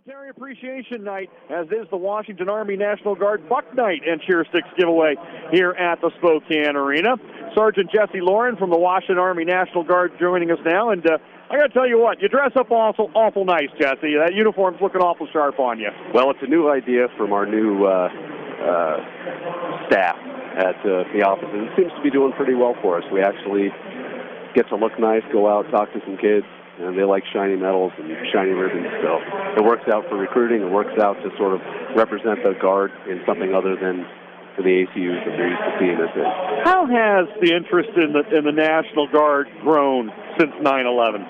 Military Appreciation Night, as is the Washington Army National Guard Buck Night and Cheer Sticks giveaway here at the Spokane Arena. Sergeant Jesse Lorhan from the Washington Army National Guard joining us now, and I got to tell you what, you dress up awful nice, Jesse. That uniform's looking awful sharp on you. Well, it's a new idea from our new staff at the office, and it seems to be doing pretty well for us. We actually get to look nice, go out, talk to some kids, and they like shiny medals and shiny ribbons, so it works out for recruiting. It works out to sort of represent the Guard in something other than the ACUs that they're used to seeing us in. How has the interest in the National Guard grown since 9/11?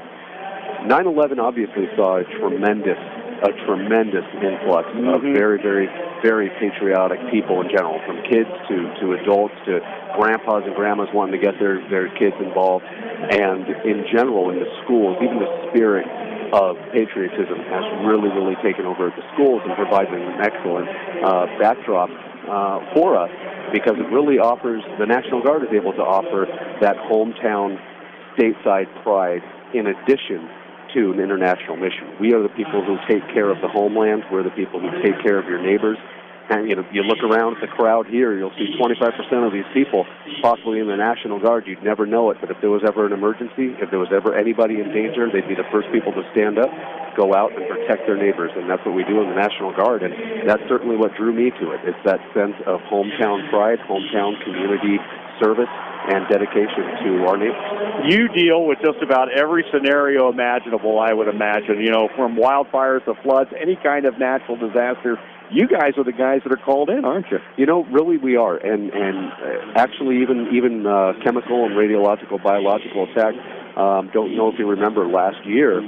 9/11 obviously saw a tremendous influx of very, very, very patriotic people in general, from kids to adults to grandpas and grandmas wanting to get their kids involved. And in general, in the schools, even the spirit of patriotism has really, really taken over at the schools and provides an excellent backdrop for us, because it really offers, the National Guard is able to offer that hometown, stateside pride in addition to an international mission. We are the people who take care of the homeland. We're the people who take care of your neighbors. And you look around at the crowd here, you'll see 25% of these people possibly in the National Guard. You'd never know it, but if there was ever an emergency, if there was ever anybody in danger, they'd be the first people to stand up, go out, and protect their neighbors. And that's what we do in the National Guard, and that's certainly what drew me to it. It's that sense of hometown pride, hometown community service, and dedication to our neighbors. You deal with just about every scenario imaginable, I would imagine, from wildfires to floods, any kind of natural disaster. You guys are the guys that are called in, aren't you? Really we are, and actually even chemical and radiological, biological attack. Don't know if you remember last year,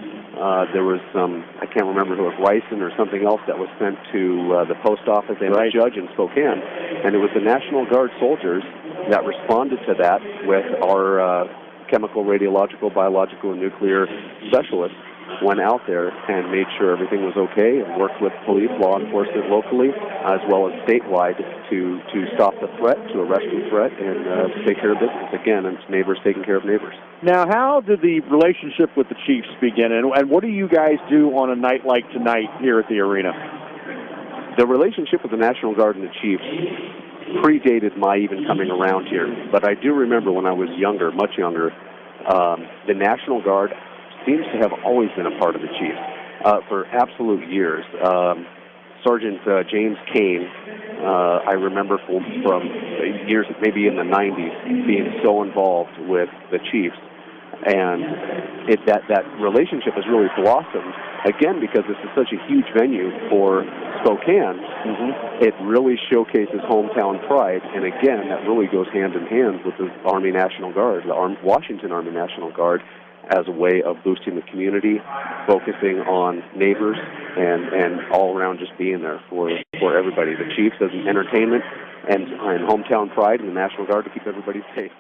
there was some, I can't remember who it was, ricin or something else that was sent to the post office and the judge in Spokane, and it was the National Guard soldiers that responded to that with our chemical, radiological, biological, and nuclear specialists. Went out there and made sure everything was okay and worked with police, law enforcement locally, as well as statewide to stop the threat, to arrest the threat, and take care of business. Again, it's neighbors taking care of neighbors. Now, how did the relationship with the Chiefs begin, and what do you guys do on a night like tonight here at the arena? The relationship with the National Guard and the Chiefs predated my even coming around here, but I do remember when I was younger, much younger, the National Guard seems to have always been a part of the Chiefs for absolute years. Sergeant James Kane, I remember from years, maybe in the 90s, being so involved with the Chiefs. And that relationship has really blossomed, again, because this is such a huge venue for Spokane. It really showcases hometown pride, and again, that really goes hand in hand with the Army National Guard, the Washington Army National Guard, as a way of boosting the community, focusing on neighbors, and all around just being there for everybody. The Chiefs as an entertainment and hometown pride, and the National Guard to keep everybody safe.